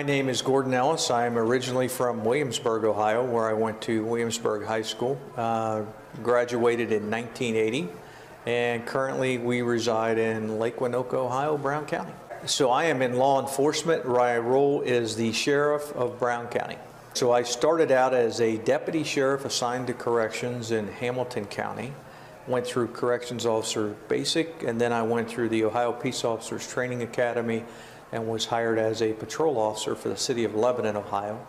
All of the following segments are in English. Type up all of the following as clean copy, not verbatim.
My name is Gordon Ellis. I'm originally from Williamsburg, Ohio, where I went to Williamsburg High School. Graduated in 1980, and currently we reside in Lake Winoka, Ohio, Brown County. So I am in law enforcement. My role is the sheriff of Brown County. So I started out as a deputy sheriff assigned to corrections in Hamilton County. Went through corrections officer basic, and then I went through the Ohio Peace Officers Training Academy and was hired as a patrol officer for the city of Lebanon, Ohio.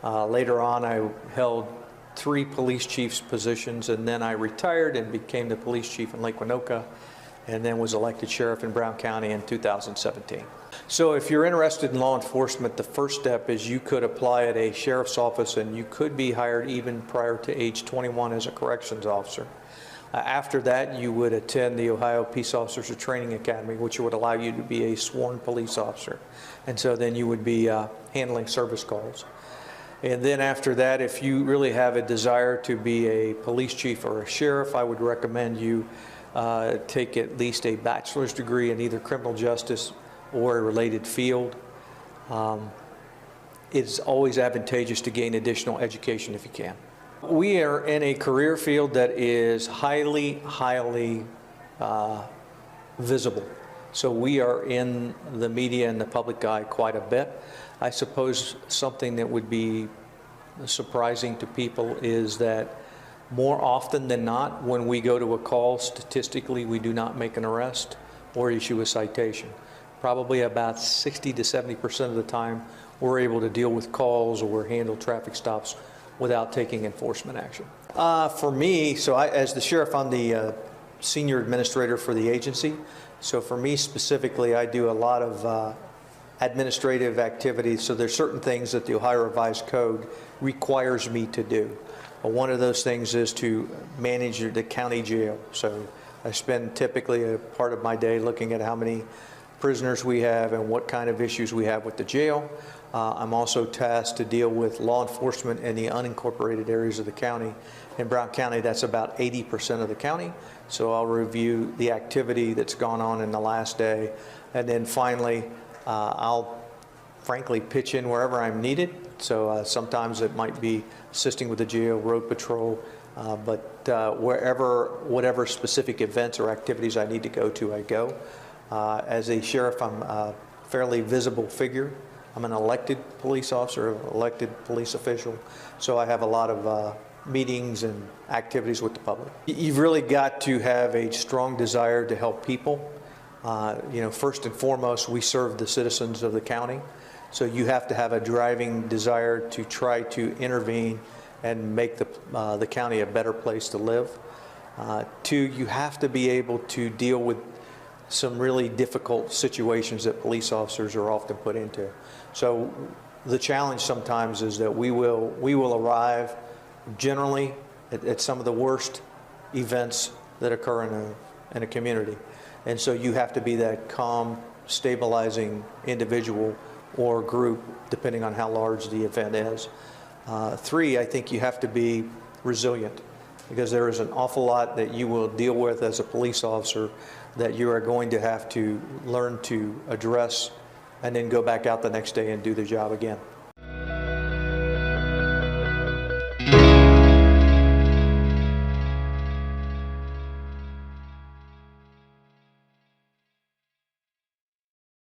Later on, I held 3 police chiefs positions, and then I retired and became the police chief in Lake Winoka, and then was elected sheriff in Brown County in 2017. So if you're interested in law enforcement, the first step is you could apply at a sheriff's office, and you could be hired even prior to age 21 as a corrections officer. After that, you would attend the Ohio Peace Officers Training Academy, which would allow you to be a sworn police officer. And so then you would be handling service calls. And then after that, if you really have a desire to be a police chief or a sheriff, I would recommend you take at least a bachelor's degree in either criminal justice or a related field. It's always advantageous to gain additional education if you can. We are in a career field that is highly visible. So we are in the media and the public eye quite a bit. I suppose something that would be surprising to people is that more often than not, when we go to a call, statistically, we do not make an arrest or issue a citation. Probably about 60 to 70% of the time, we're able to deal with calls or handle traffic stops without taking enforcement action. For me, so as the sheriff, I'm the senior administrator for the agency. So for me specifically, I do a lot of administrative activities. So there's certain things that the Ohio Revised Code requires me to do. One of those things is to manage the county jail. So I spend typically a part of my day looking at how many prisoners we have and what kind of issues we have with the jail. I'm also tasked to deal with law enforcement in the unincorporated areas of the county. In Brown County, that's about 80% of the county. So I'll review the activity that's gone on in the last day. And then finally, I'll frankly pitch in wherever I'm needed. So sometimes it might be assisting with the jail, road patrol, but whatever specific events or activities I need to go to, I go. As a sheriff, I'm a fairly visible figure. I'm an elected police officer, elected police official, so I have a lot of meetings and activities with the public. You've really got to have a strong desire to help people. First and foremost, we serve the citizens of the county, so you have to have a driving desire to try to intervene and make the county a better place to live. 2, you have to be able to deal with some really difficult situations that police officers are often put into. So the challenge sometimes is that we will arrive generally at some of the worst events that occur in a community. And so you have to be that calm, stabilizing individual or group, depending on how large the event is. 3, I think you have to be resilient, because there is an awful lot that you will deal with as a police officer that you are going to have to learn to address and then go back out the next day and do the job again.